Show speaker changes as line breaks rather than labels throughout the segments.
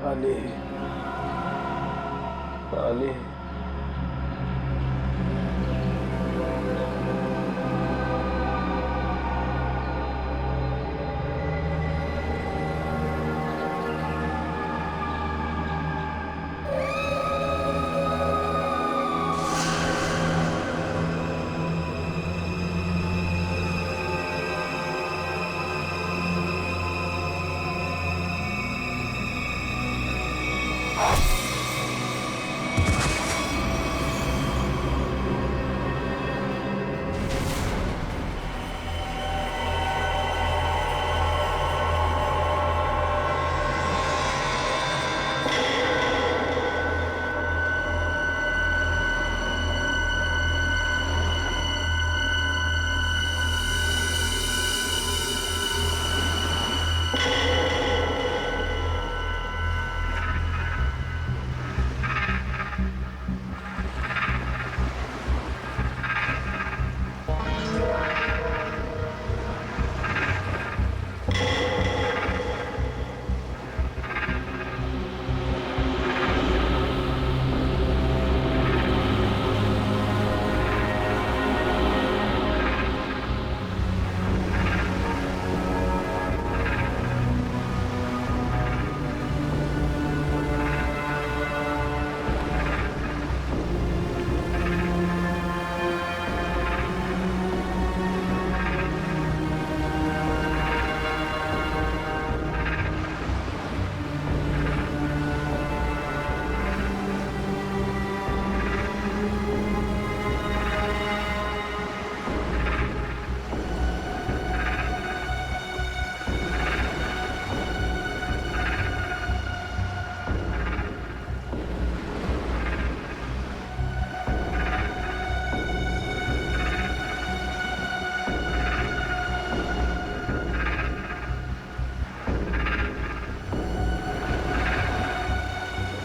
पानी पानी।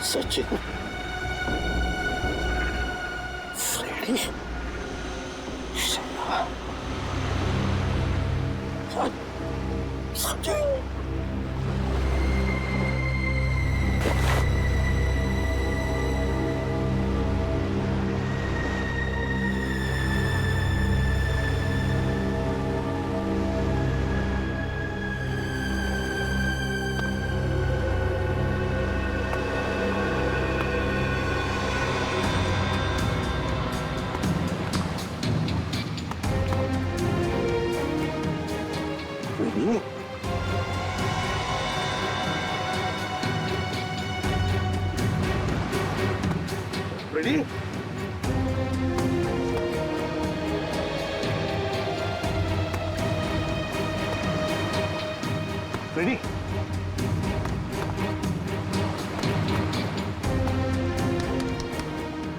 Sachin, Freddie, Sachin. Ready? Ready?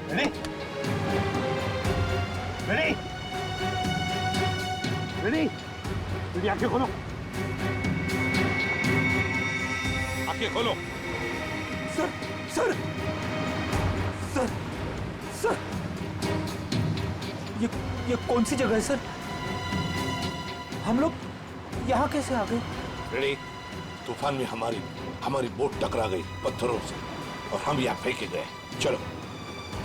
Ready? Ready? Ready? Ready, आंखें खोलो। आंखें खोलो। सर, सर, सर, सर, ये कौन सी जगह है सर? हम लोग यहाँ कैसे आ गए?
रेडी? तूफान में हमारी बोट टकरा गई पत्थरों से और हम यहाँ फेंके गए। चलो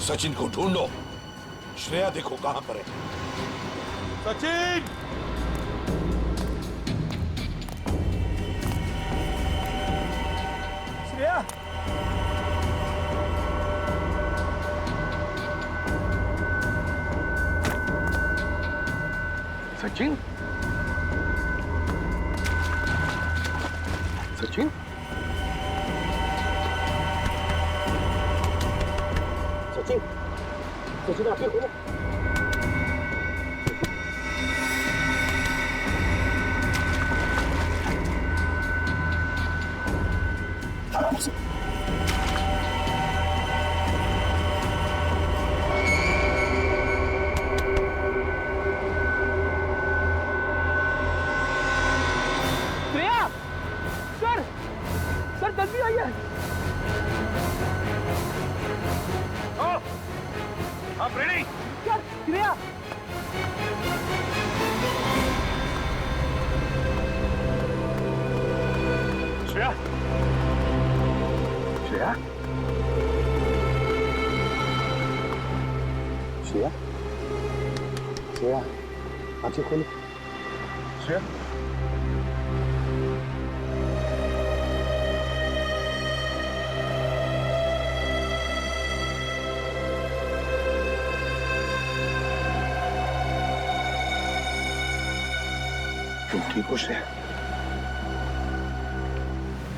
सचिन को ढूंढो। श्रेया देखो कहाँ पर है। सचिन!
श्रेया! सचिन? सचिन? सचिन? सचिन आंखें खोलो। जल्दी आइए। आप रेडी? सर, श्रेया। श्रेया,
श्रेया, श्रेया, आंखें खोलो। श्रेया, तुम ठीक हो श्रेया?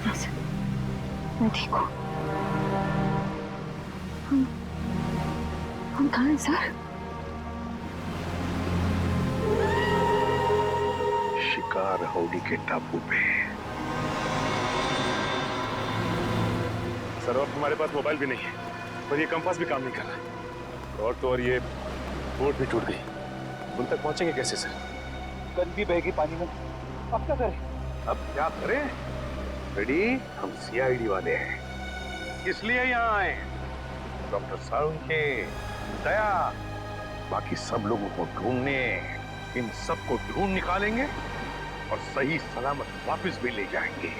हाँ सर, मैं ठीक हूँ। हम कहाँ हैं सर?
शिकार हौडी के टापू पे।
सर अब हमारे पास मोबाइल भी नहीं है और ये कंपास भी काम नहीं कर रहा और तो और ये बोट भी टूट गई। उन तक पहुंचेंगे कैसे सर?
गन भी बहेगी पानी में। अब क्या करें? अब क्या करें? रेडी? हम सीआईडी वाले हैं, इसलिए यहाँ आए। डॉक्टर सालुंखे, दया, बाकी सब लोगों को ढूंढने, इन सबको ढूंढ निकालेंगे और सही सलामत वापस भी ले जाएंगे।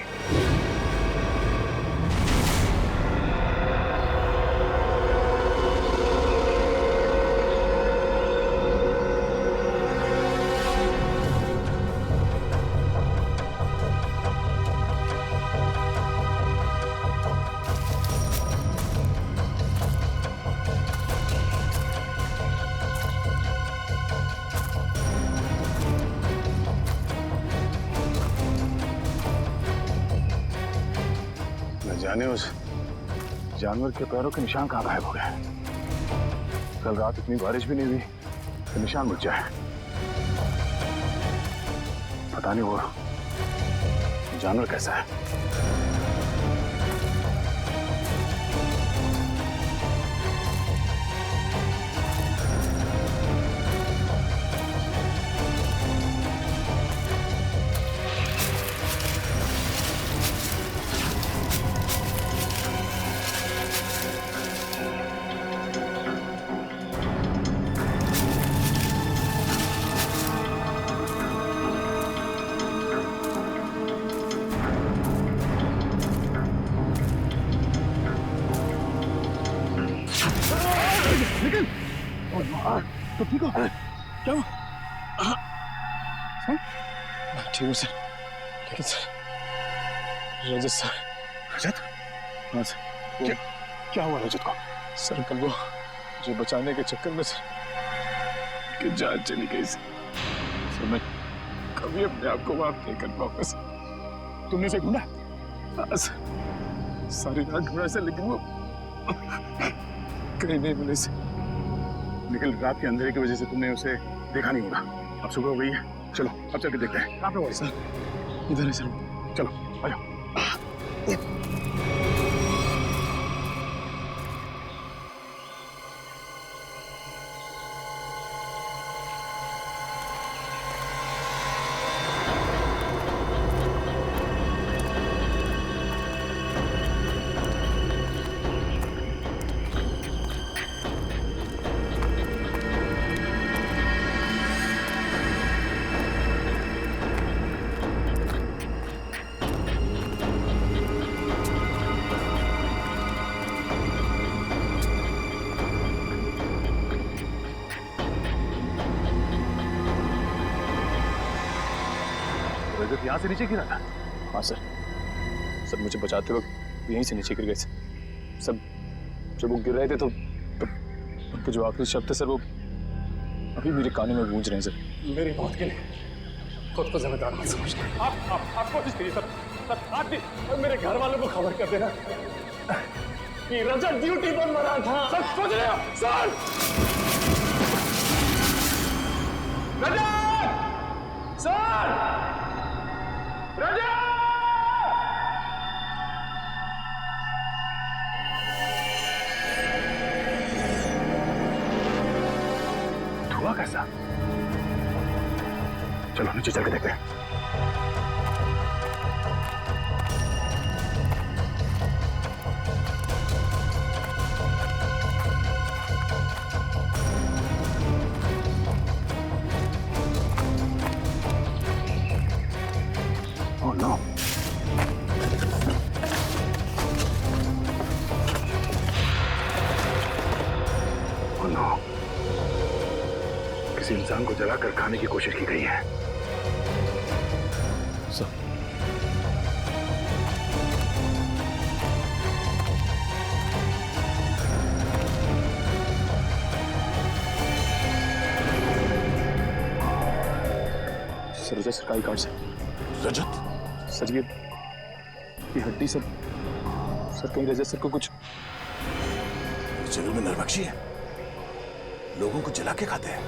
जाने उस जानवर के पैरों के निशान कहाँ गायब हो गए। कल रात इतनी बारिश भी नहीं हुई तो निशान मिट जाए। पता नहीं वो जानवर कैसा है।
तो ठीक हो? क्या हुआ?
ठीक हूँ सर, लेकिन सर रजत सर।
रजत?
हाँ सर।
क्या हुआ रजत को?
सर कल वो जो बचाने के चक्कर में सर कि जान चली गई सर। मैं कभी अपने आप को माफ नहीं कर पाऊंगा सर।
तुमने उसे ढूंढा?
हाँ सर, सारी रात ढूंढा सर, लेकिन वो कहीं नहीं मिले सर।
लेकिन रात के अंधेरे की वजह से तुमने उसे देखा नहीं होगा। अब सुबह हो गई है, चलो अब चल के देखते हैं। कहाँ पे हुआ
सर? इधर है सर।
चलो आ जाओ। रजत यहाँ से नीचे गिरा था?
हाँ सर, सब मुझे बचाते वक्त यहीं से नीचे गिर गए सर। सब जब वो गिर रहे थे तो उनके जो आखिरी शब्द थे सर वो अभी मेरे कानों में गूंज रहे हैं सर।
मेरी मौत के लिए खुद को जिम्मेदार मत समझना। आप कोशिश करिए सर, आप भी और मेरे घर वालों को खबर कर देना कि रजत ड्यूटी पर मरा था। सर सोच रहे हो? सर रजत! सर रजत!
धुआं कैसा? चलो नीचे चल के देखते हैं। Oh no! पतंग को जलाकर खाने की कोशिश की गई है।
सर सर रजत सरकारी कार्ड से।
रजत?
सर ये हड्डी सर कहीं रजत सर को कुछ।
जंगल में नरभक्षी है, लोगों को जला के खाते हैं।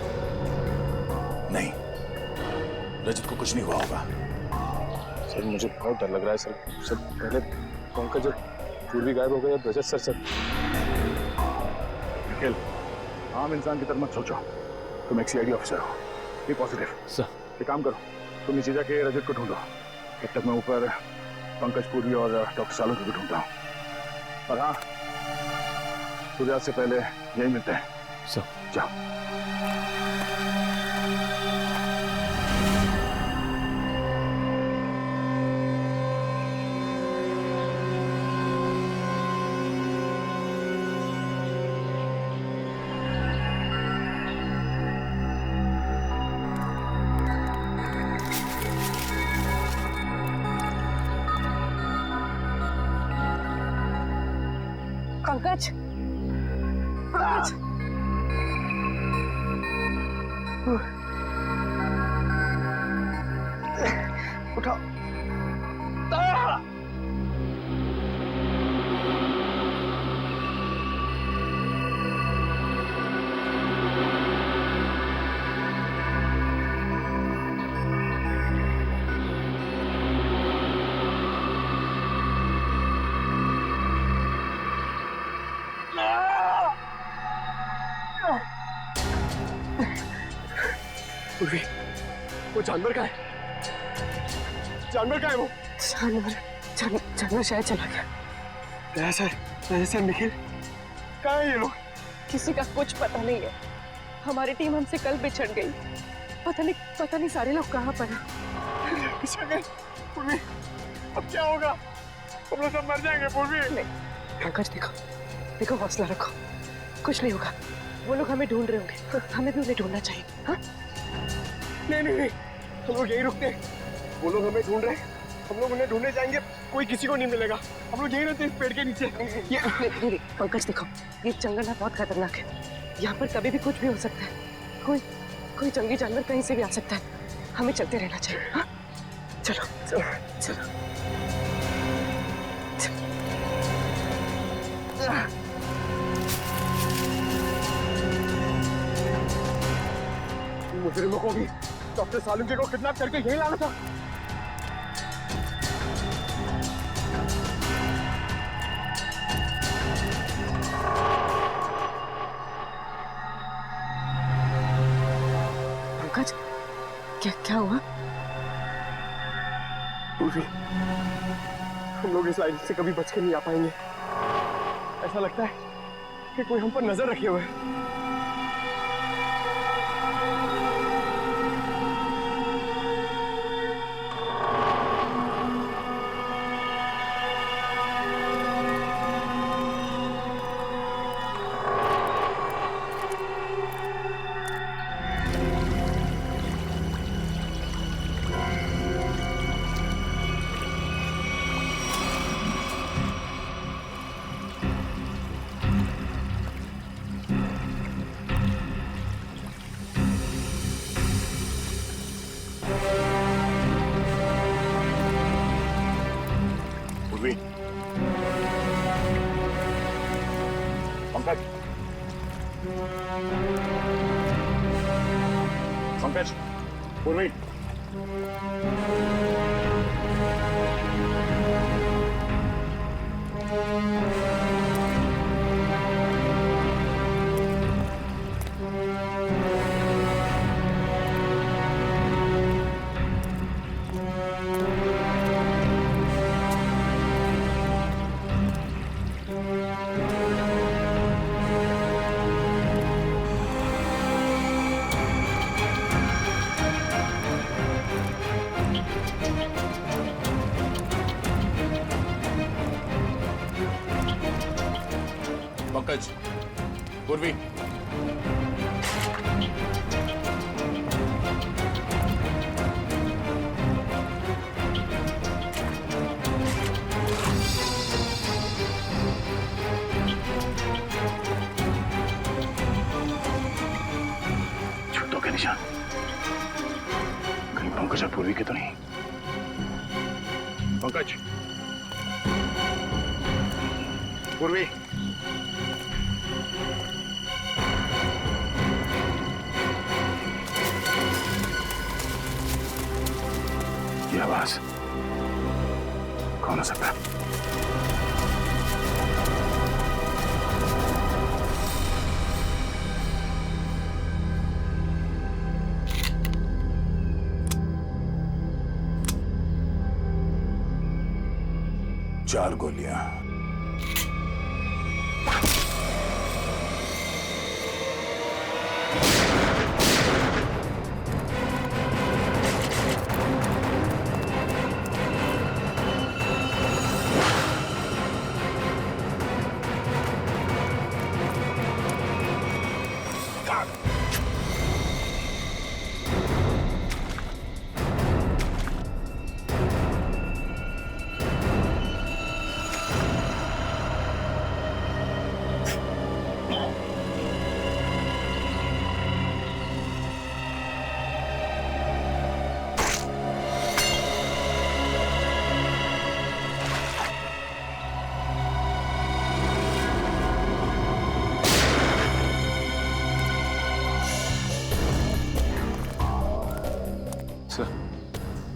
नहीं, रजत को कुछ नहीं हुआ होगा।
सर मुझे बहुत डर लग रहा है सर पहले पंकज जब पूर्वी गायब हो गए, अब रजत सर
निखिल, आम इंसान की तरह मत सोचो। तुम एक सीआईडी ऑफिसर हो, बी पॉजिटिव।
सर
एक काम करो, तुम नीचे जाके रजत को ढूंढो, तब तक मैं ऊपर पंकज पूर्वी और डॉक्टर सालू को भी ढूंढता हूँ। और हाँ, सूर्यास्त से पहले यही मिलते हैं।
सर
जाओ।
पंकज, पंकज,
उठाओ।
पूर्वी, वो जानवर का है? जानवर का है वो?
जानवर शायद चला गया।
सर निखिल, कहाँ है ये लोग?
किसी का कुछ पता नहीं है। हमारी टीम हमसे कल बिछड़ गई। पता नहीं सारे लोग कहाँ पर हैं।
बिछड़ गए? पूर्वी, अब क्या होगा? हम लोग सब मर जाएंगे पूर्वी।
नहीं पंकज, देखो हौसला रखो, कुछ नहीं होगा। वो लोग हमें ढूंढ रहे होंगे, हमें भी उन्हें ढूंढना चाहिए। हाँ?
नहीं, हम लोग यहीं रुकते हैं। वो लोग हमें ढूंढ रहे हैं, हम लोग उन्हें ढूंढने जाएंगे, कोई किसी को नहीं मिलेगा। हम लोग यहीं रहते हैं इस पेड़ के नीचे।
नहीं, पंकज देखो, ये जंगल है, बहुत खतरनाक है। यहाँ पर कभी भी कुछ भी हो सकता है। कोई जंगली जानवर कहीं से भी आ सकता है। हमें चलते रहना चाहिए। हाँ? चलो।
मुजरिमों को भी डॉक्टर सालुंके को किडनैप करके यहीं लाना था।
पंकज, क्या हुआ?
पूर्वी, हम लोग इस लाइन से कभी बच के नहीं आ पाएंगे। ऐसा लगता है कि कोई हम पर नजर रखे हुए है। पंकज, पूर्वी,
पंकज, पूर्वी,
तो नहीं। पंकज, पूर्वी, ये आवाज कौन हो सकता है?
चार गोलियां।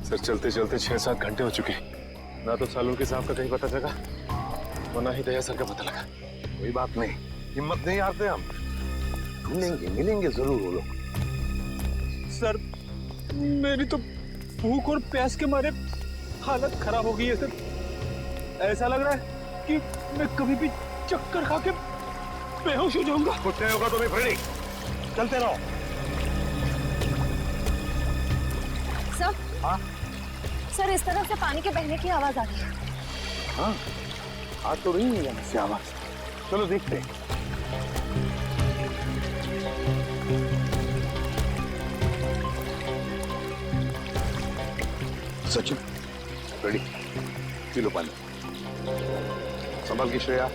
सर चलते चलते 6-7 घंटे हो चुके। ना तो सालुंके साहब का कहीं पता चला और ना ही दया सर का पता लगा।
कोई बात नहीं, हिम्मत नहीं हारते हम। ढूंढेंगे, मिलेंगे जरूर वो लोग।
सर मेरी तो भूख और प्यास के मारे हालत खराब हो गई है सर। ऐसा लग रहा है कि मैं कभी भी चक्कर खा के बेहोश हो जाऊंगा।
कुछ नहीं होगा तुम्हें फ्रेडी, चलते रहो।
सर,
हाँ
सर इस तरफ से पानी के बहने की आवाज आ रही है।
हाँ, आ तो रही है यहाँ से आवाज। चलो देखते हैं। सचिन, रेडी, पी लो पानी। संभाल के श्रेया।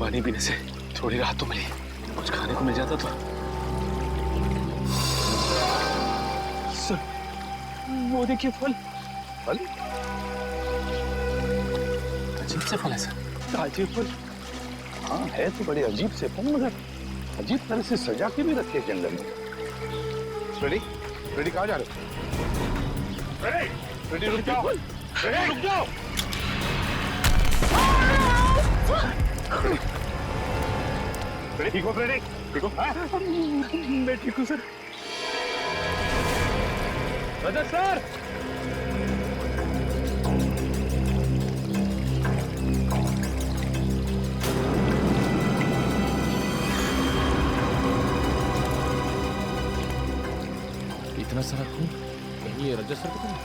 पानी पीने से थोड़ी राहत तो मिली, कुछ खाने को मिल जाता तो।
सर वो देखिए फल।
फल?
अजीब से फल है सर।
ताजे फल।
हाँ है तो बड़े अजीब से फल, मगर अजीब तरह से सजा के भी रखे जंगल में। रेडी, रेडी कहाँ जा रहे हो? रेडी, रेडी रुक जाओ। रेडी रुक जाओ। रेडी, ठीक हो फ्रेडी? ठीक हो?
मैं ठीक हूँ सर। रजत सर,
इतना सारा खून कहीं ये रजत सर को तो नहीं?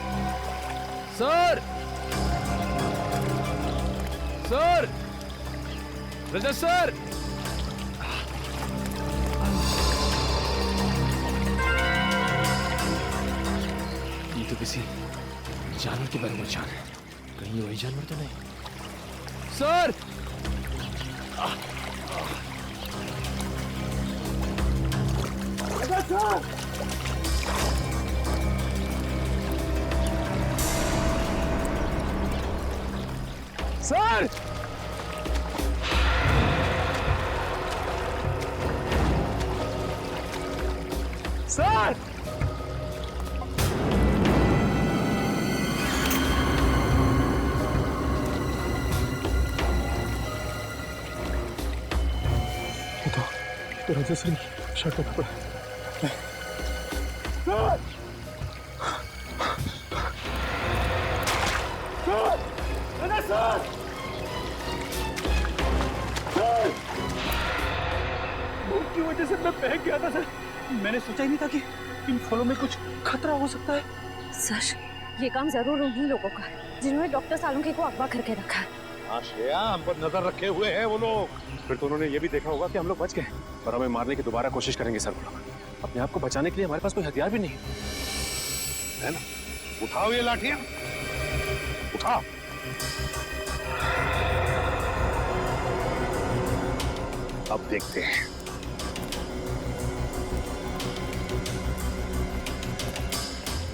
सर, सर, रजत सर, ये तो किसी जानवर के बारे में जान है। कहीं ये वही जानवर तो नहीं? सर,
रजत सर, सर, सर, तो रजत सर शर्ट का कपड़ा। सर, सर, रजत सर, सर, भूख की वजह से मैं बह गया था सर। मैंने सोचा ही नहीं था कि इन फलों में कुछ खतरा हो सकता है।
सर ये काम जरूर उन्हीं लोगों का है जिन्होंने डॉक्टर सालुंके को अगवा करके रखा है।
हाँ श्रेया, हम पर नजर रखे हुए हैं वो लोग।
फिर तो उन्होंने ये भी देखा होगा कि हम लोग बच गए और हमें मारने की दोबारा कोशिश करेंगे सर। वो लोग अपने आप को बचाने के लिए हमारे पास कोई हथियार भी नहीं
है ना? उठाओ ये लाठियां, उठाओ। अब देखते हैं।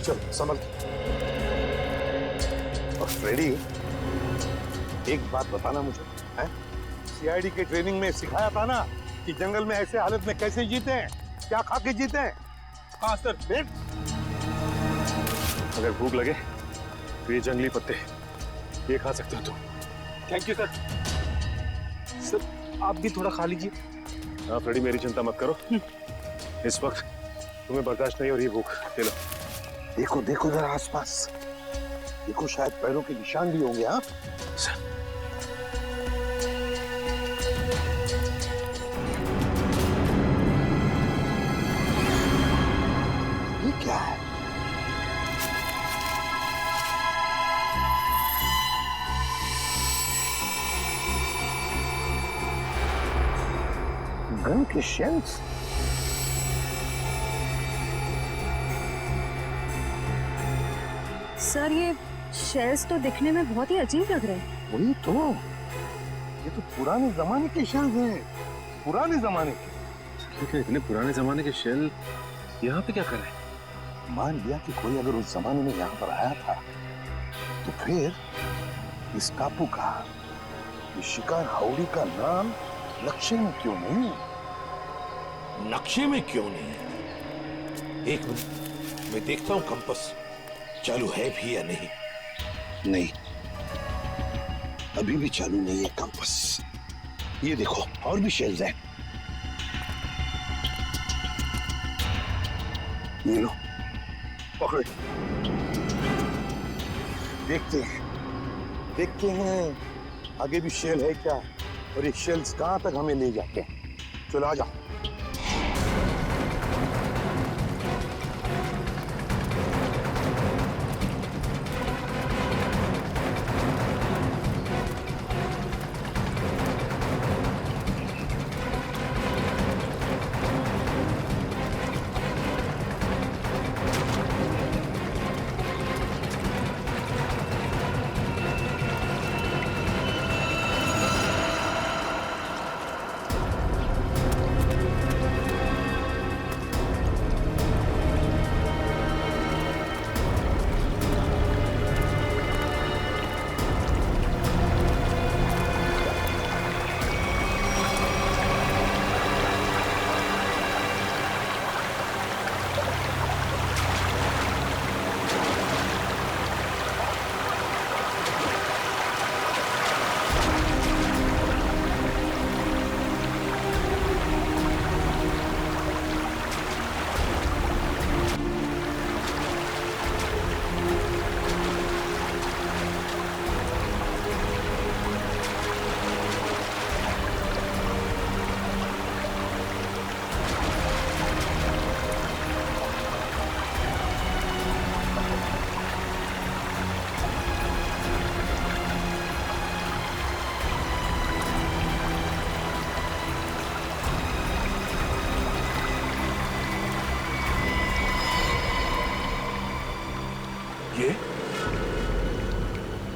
चल संभल। और फ्रेडी, एक बात बताना मुझे, है? सीआईडी के ट्रेनिंग में सिखाया था ना कि जंगल में ऐसे हालत में कैसे जीते हैं, क्या खा के जीते हैं? हाँ सर। फिर
अगर भूख लगे तो ये जंगली पत्ते ये खा सकते हो तुम।
Thank you sir. सर आप भी थोड़ा खा लीजिए।
हाँ फ्रेडी, मेरी चिंता मत करो, इस वक्त तुम्हें बर्दाश्त नहीं हो रही भूख। ले लो।
देखो देखो जरा आसपास, देखो शायद पैरों के निशान भी होंगे। हाँ ये क्या है? गन के शेल्स।
सर ये शेल्स तो दिखने में बहुत ही अजीब लग रहे हैं।
वही तो, ये तो पुराने जमाने के शेल्स हैं, पुराने जमाने के।
लेकिन इतने पुराने जमाने के शेल यहाँ पे क्या कर रहे हैं?
मान लिया कि कोई अगर उस जमाने में यहाँ पर आया था, तो फिर इस टापू का, इस शिकार हाउड़ी का नाम नक्शे में क्यों नहीं?
नक्शे में क्यों नहीं? एक मिनट, मैं देखता हूं कंपास चालू है भी या नहीं। नहीं, अभी भी चालू नहीं है कंपास। ये देखो और भी शेल्स हैं। ये लो, पकड़ो। देखते हैं आगे भी शेल है क्या, और ये शेल्स कहां तक हमें ले जाते हैं। चलो आ जाओ।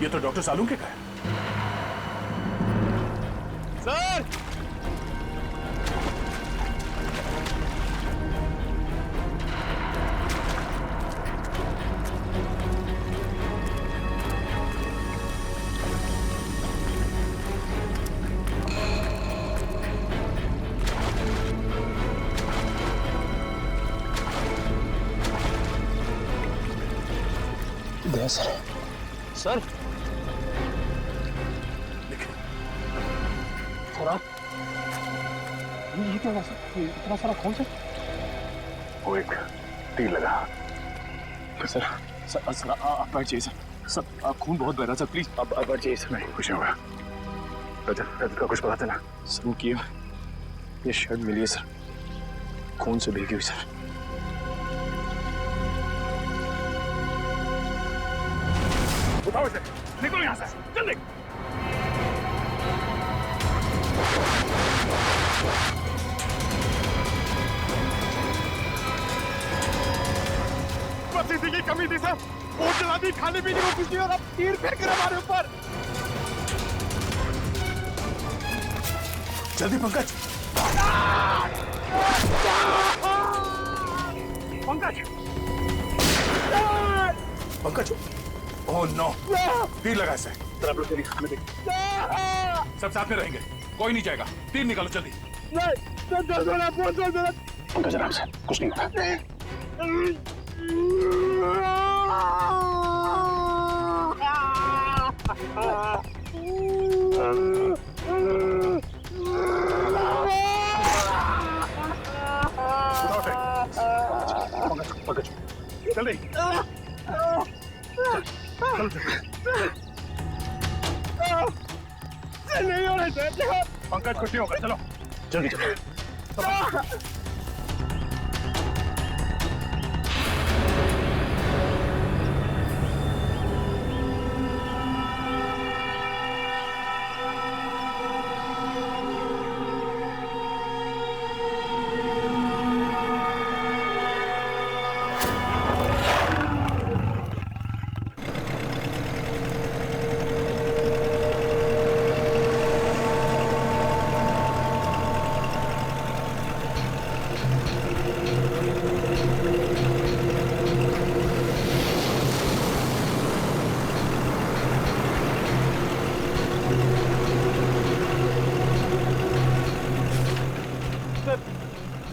ये तो डॉक्टर सालुंके का है।
सर
सर
ये क्या हुआ सर? इतना सारा खून से? वो एक तीर लगा।
सर आप बैठ जाइए सर, आप खून बहुत बह रहा सर, प्लीज आप बैठ जाइए सर।
नहीं कुछ होगा। रजत का कुछ पता चला?
सर वो किया, ये शर्ट मिली है सर, खून से भीगी हुई सर।
उठाओ इसे, निकलो यहाँ से जल्दी। बस इसी की कमी थी सर, वो चला दी, खाने पीने को कुछ नहीं और अब तीर फेंक कर हमारे ऊपर। जल्दी पंकज, पंकज पंकज ओह नो तीर लगा इसे सब साथ में रहेंगे कोई नहीं जाएगा तीर निकालो जल्दी
पंकज आराम से कुछ नहीं होगा
पंकज जल्दी नहीं हो रहा पंकज कुछ नहीं होगा चलो
जल्दी चलो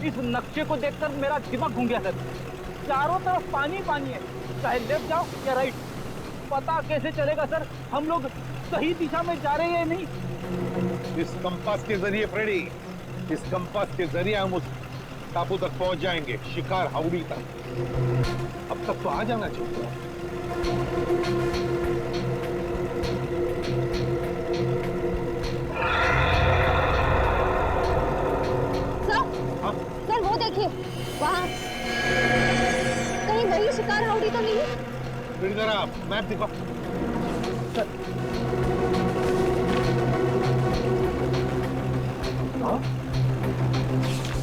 इस नक्शे को देखकर मेरा दिमाग घूम गया सर। चारों तरफ पानी पानी है, चाहे लेफ्ट जाओ या राइट, पता कैसे चलेगा सर हम लोग सही दिशा में जा रहे हैं या नहीं।
इस कंपास के जरिए फ्रेडी, इस कंपास के जरिए हम उस टापू तक पहुंच जाएंगे, शिकार हाउड़ी तक। अब तक तो आ जाना चाहिए।
सर वो देखिए वहाँ कहीं वही शिकार हाउड़ी तो नहीं है?
फिर जरा मैप दिखाओ।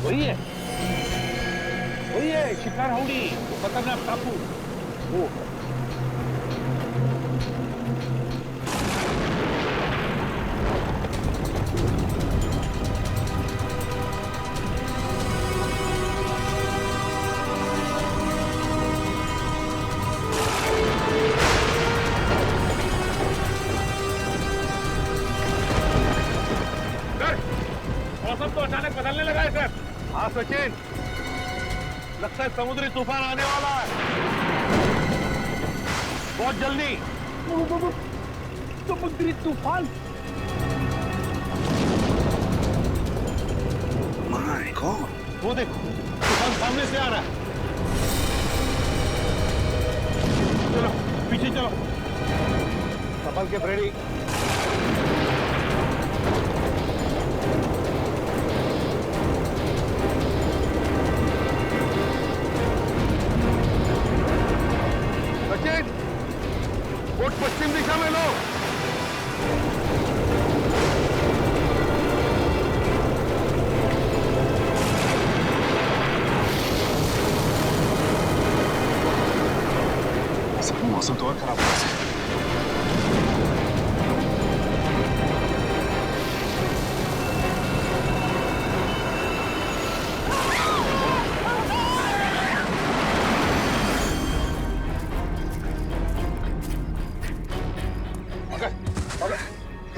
वही है शिकार हाउड़ी, खतरनाक टापू वो। मौसम तो अचानक बदलने लगा है सर। हाँ सचिन, लगता है समुद्री तूफान आने वाला है बहुत जल्दी।
समुद्री तूफान?
माय गॉड, वो देखो तूफान सामने से आ रहा है। चलो पीछे चलो, संभल के फ्रेडी। बोट पश्चिम दिशा में लो।
मौसम तो और खराब हो रहा है।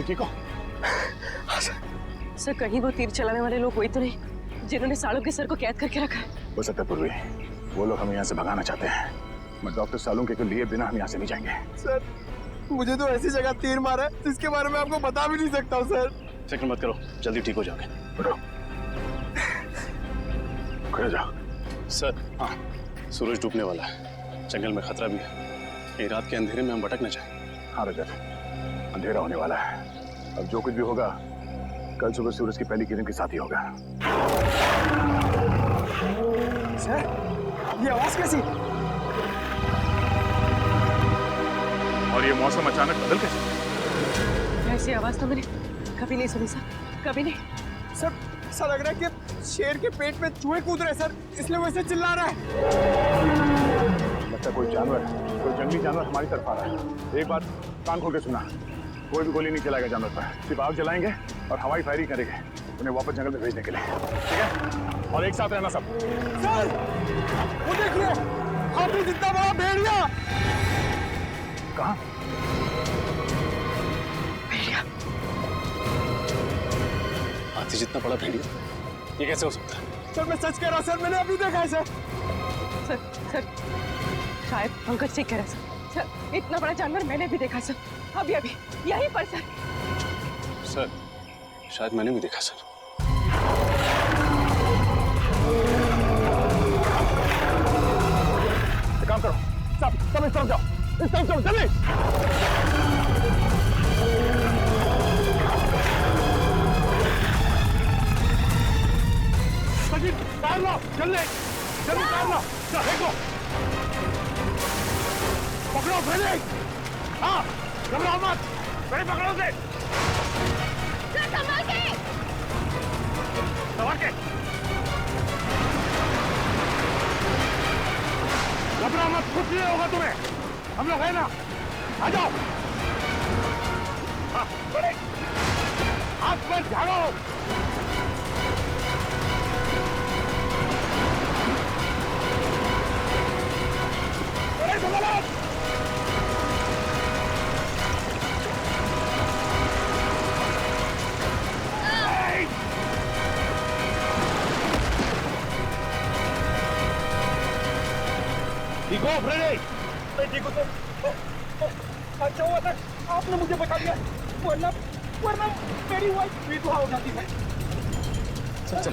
ठीक हो? सर कहीं वो तीर चलाने वाले लोग वही तो नहीं जिन्होंने सालों के सर को कैद करके रखा है?
हो सकता है पूर्वी वो लोग हमें यहाँ से भगाना चाहते हैं। मैं डॉक्टर सालुंके को लिए बिना हम यहाँ से नहीं जाएंगे।
सर मुझे तो ऐसी जगह तीर मारा है जिसके बारे में आपको बता भी नहीं सकता हूँ सर।
फिक्र मत करो, जल्दी ठीक हो जाओगे। उठो, खड़े जाओ। सर हाँ, सूरज डूबने वाला है, जंगल में खतरा भी है। ये रात के अंधेरे में हम भटक न जाए। हाँ रजत, अंधेरा होने वाला है। अब जो कुछ भी होगा कल सुबह सूरज की पहली किरण के साथ ही होगा।
सर ये आवाज कैसी?
और ये मौसम अचानक बदल कैसे?
ऐसी आवाज तो मैंने कभी नहीं सुनी सर, कभी नहीं।
सर ऐसा लग रहा है कि शेर के पेट में चूहे कूद रहे सर, इसलिए वैसे चिल्ला रहा है।
लगता है कोई जानवर, कोई जंगली जानवर हमारी तरफ आ रहा है। एक बात कान खोल के सुना, कोई भी गोली नहीं चलाएगा जानवर पर, सिर्फ आग जलाएंगे और हवाई फायरिंग करेंगे।
उन्हें वापस जंगल में भेजने के लिए, ठीक है? और एक साथ रहना सब।
सर वो देखिए, हाथी जितना बड़ा भेड़िया।
कहाँ?
हाथी जितना बड़ा भेड़िया, ये कैसे हो सकता है?
सर मैं सच कह रहा हूँ सर, मैंने अभी देखा है सर।
सर शायद पंकज ठीक कह रहा है सर, इतना बड़ा जानवर मैंने भी देखा सर, अभी यहीं पर सर।
सर शायद मैंने भी देखा सर।
एक काम करो, सब इस तरफ जाओ, इस तरफ जाओ, जल्दी। सचिन, टायर लो, जल्दी टायर लो, देखो, पकड़ो फ्रेडी। हाँ, घबराओ मत, फ्रेडी पकड़ो उसे। संभाल के। घबराओ मत, कुछ नहीं होगा तुम्हें, हम लोग है ना, आ जाओ। हाँ, बड़े हाथ में झाड़ो। बड़े संभालो। ठीक हो फ्रेडी? मैं ठीक हूँ सर। अच्छा हुआ सर आपने मुझे बचा दिया, वरना मेरी वाइफ विधवा हो जाती है।
चल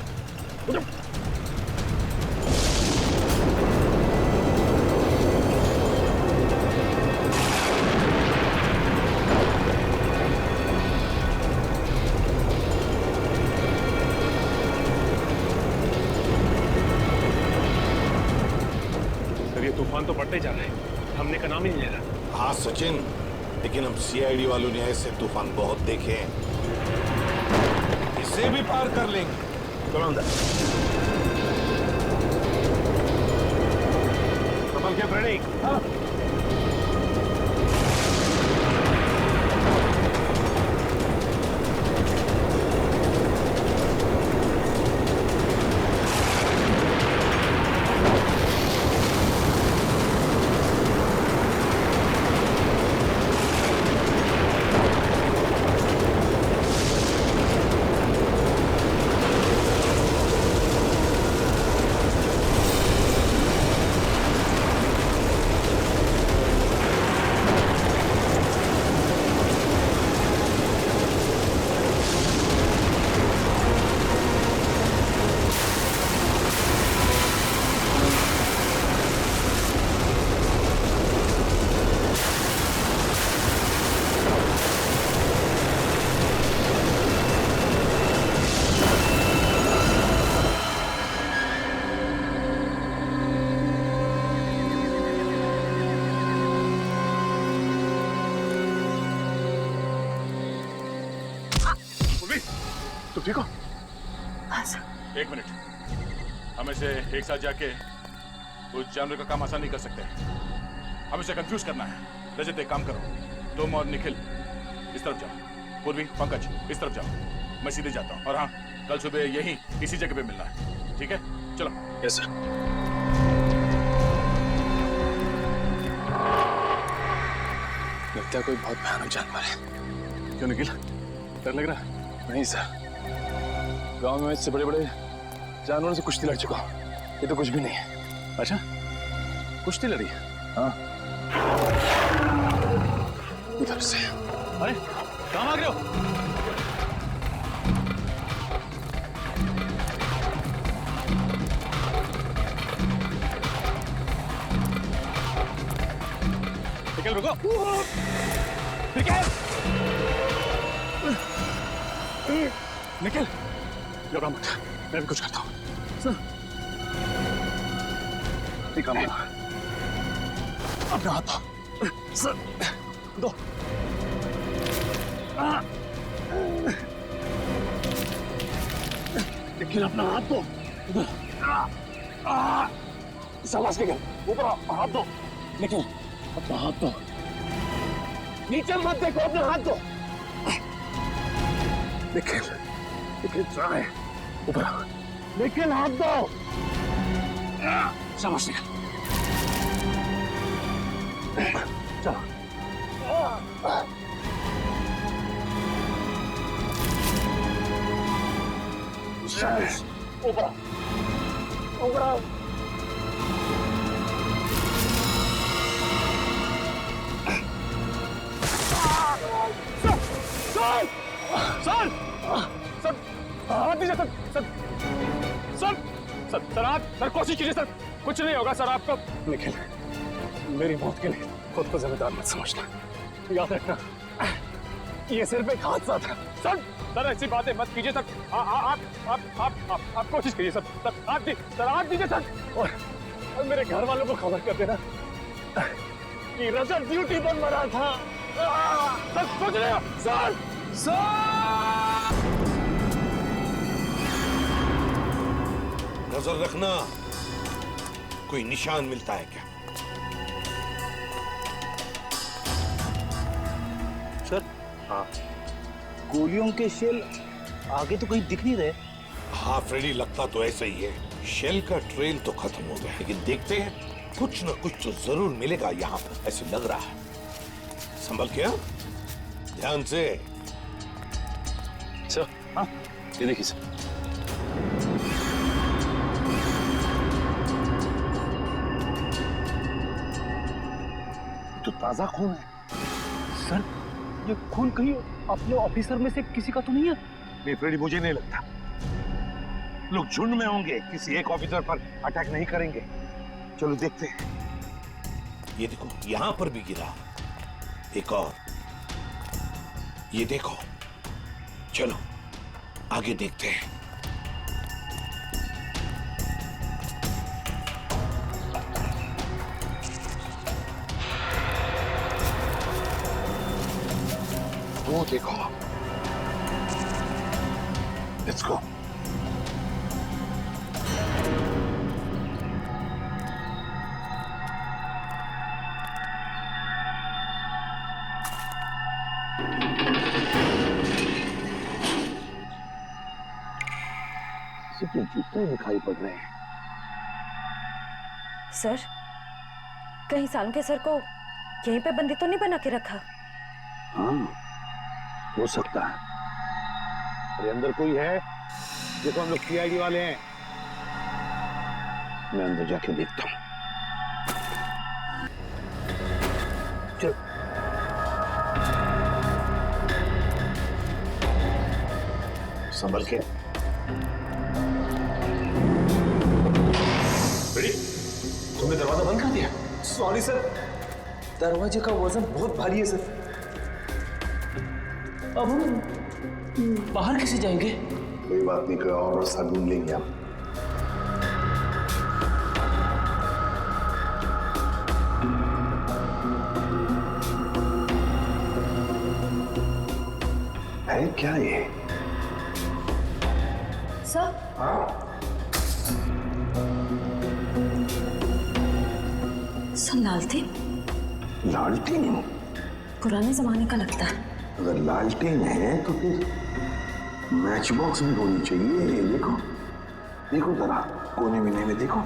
तूफान तो बढ़ते जा रहे हैं, हमने का नाम ही नहीं ले रहा।
हाँ सचिन, लेकिन हम सीआईडी वालों ने ऐसे तूफान बहुत देखे हैं, इसे भी पार कर लेंगे। चलो अंदर।
संभल के फ्रेडी। हाँ। तुम ठीक हो?
हाँ सर।
एक मिनट, हम इसे एक साथ जाके उस जानवर का काम आसान नहीं कर सकते, हम इसे कंफ्यूज करना है। रजत एक काम करो, तुम और निखिल इस तरफ जाओ, पूर्वी पंकज इस तरफ जाओ, मैं सीधे जाता हूँ। और हाँ, कल सुबह यहीं इसी जगह पे मिलना है, ठीक है? चलो।
Yes sir. लगता है कोई बहुत भयानक जानवर है।
क्यों निखिल, डर लग रहा है?
नहीं सर, गांव में इससे बड़े बड़े जानवरों से कुश्ती लड़ चुका हूं, ये तो कुछ भी नहीं है।
अच्छा, कुश्ती लड़ी?
हाँ, उधर से।
अरे कहाँ भाग रहे हो? निकल, रुको। निकल, घबरा मत, मैं भी कुछ करता हूँ।
एक काम करो, अपना हाथ दो।
सर, दो।
निखिल अपना हाथ दो।
शाबाश निकल, ऊपर हाथ दो।
निखिल अपना हाथ दो।
नीचे मत देखो, अपना हाथ दो।
निखिल
लेकिन ट्राई ऊपर आओ, लेकिन हाथ दो। शाबाश निकल। चलो शाबाश, ऊपर आओ, ऊपर आओ।
सर सर सर हाथ दीजिए sir sir sir sir sir आप सर कोशिश कीजिए सर, कुछ नहीं होगा सर आपको। निखिल, मेरी मौत के लिए खुद को जिम्मेदार मत समझना, याद रखना ये सिर्फ एक हादसा था। सर सर ऐसी बातें मत कीजिए सर, आप कोशिश कीजिए सर, सर आप दीजिए सर, और मेरे घर वालों को खबर कर देना कि रजत ड्यूटी पर मरा था। सर सोच रहे हो सर?
नजर रखना कोई निशान मिलता है क्या।
सर हाँ, गोलियों के शेल आगे तो कहीं दिख नहीं रहे।
हाँ फ्रेडी, लगता तो ऐसा ही है। शेल का ट्रेल तो खत्म हो गया, लेकिन देखते हैं कुछ न कुछ तो जरूर मिलेगा यहाँ पर, ऐसे लग रहा है। संभल के, ध्यान से।
सर हाँ, ये देखिए सर।
तो ताजा खून है सर। ये खून कहीं अपने ऑफिसर में से किसी का तो नहीं है? नहीं फ्रेडी, मुझे नहीं लगता। लोग झुंड में होंगे, किसी एक ऑफिसर पर अटैक नहीं करेंगे। चलो देखते हैं।
ये देखो, यहां पर भी गिरा एक और, ये देखो। चलो आगे देखते हैं। वो देखो, लेट्स गो। सिर्फ जूते दिखाई पड़ रहे हैं।
सर, कहीं सालों के सर को यहीं पे बंदी तो नहीं बना के रखा?
हाँ, हो सकता है। अरे अंदर कोई है? देखो, हम लोग सीआईडी वाले हैं। मैं अंदर जाके देखता हूँ। चल। संभल के।
तुमने दरवाजा बंद कर दिया?
सॉरी सर, दरवाजे का वजन बहुत भारी है सर। अब हम बाहर कैसे जाएंगे?
कोई बात नहीं, कोई और रास्ता ढूंढ लेंगे हम। है क्या ये?
सर, सर लालटेन?
लालटेन?
पुराने जमाने का लगता है।
अगर लालटेन है तो फिर मैच बॉक्स भी होनी चाहिए। देखो देखो जरा, कोने में देखो।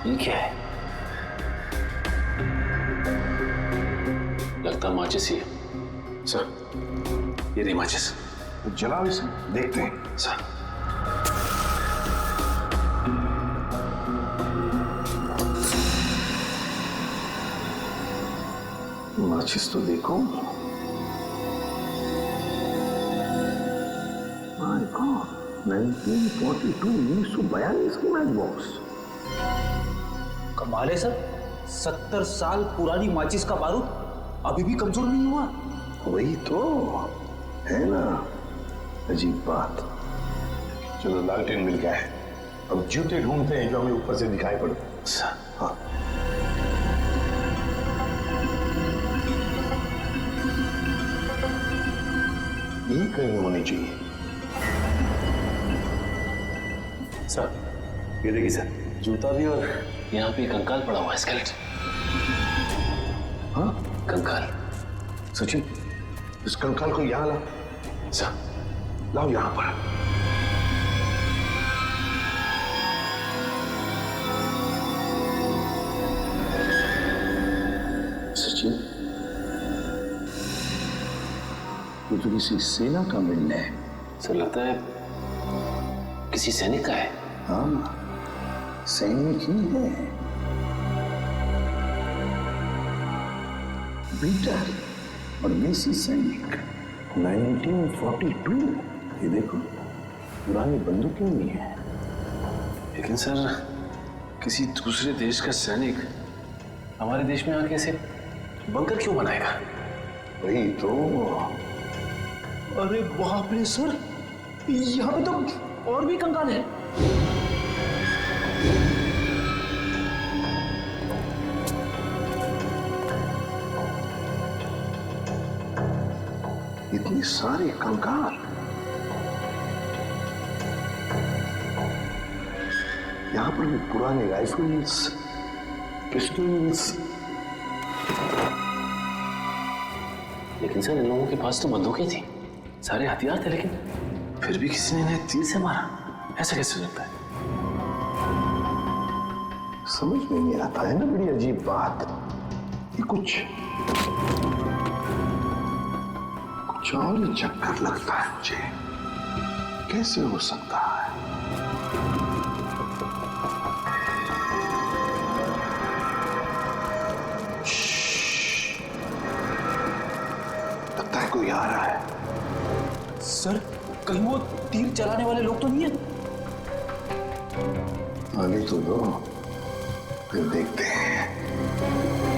ये क्या है? लगता माचिस ही है। सर, ये नहीं माचिस।
तो जलाओ इसे, देखते हैं।
सर,
माचिस तो देखो। माय गॉड, 1942, 1942 की मैच बॉक्स।
कमाल है सर, 70 साल पुरानी माचिस का बारूद अभी भी कमजोर नहीं हुआ।
वही तो है ना, अजीब बात। चलो, लालटेन मिल गया है। अब जूते ढूंढते हैं जो हमें ऊपर से दिखाई पड़े। हाँ, ये कहीं होनी चाहिए।
सर,
ये देखिए सर,
जूता भी और यहाँ पे कंकाल पड़ा हुआ है, स्केलेटन।
हाँ
कंकाल।
सचिन, इस कंकाल को यहाँ ला।
सर,
लाओ यहाँ पर। सचिन, ये तो किसी सेना का मिलना है।
सर लगता है किसी सैनिक का है।
हाँ, सैनिक ही है। बीटर और देसी सैनिक 1942। ये देखो, पुरानी बंदूकें भी हैं।
लेकिन सर किसी दूसरे देश का सैनिक हमारे देश में आके ऐसे बंकर क्यों बनाएगा?
वही तो।
अरे बाप रे सर, यहाँ पे तो और भी कंकाल है।
इतने सारे कंकाल। यहाँ पर भी पुराने राइफल्स, पिस्टल्स।
लेकिन सर इन लोगों के पास तो बंदूकें थी, सारे हथियार थे, लेकिन फिर भी किसी ने इन्हें तीर से मारा। ऐसा कैसे हो सकता है?
समझ में नहीं आता है ना, बड़ी अजीब बात। ये कुछ और ही चक्कर लगता है मुझे। कैसे हो सकता है? लगता है कोई आ रहा है।
सर, कहीं वो तीर चलाने वाले लोग तो नहीं है?
आगे तो दो, फिर देखते हैं।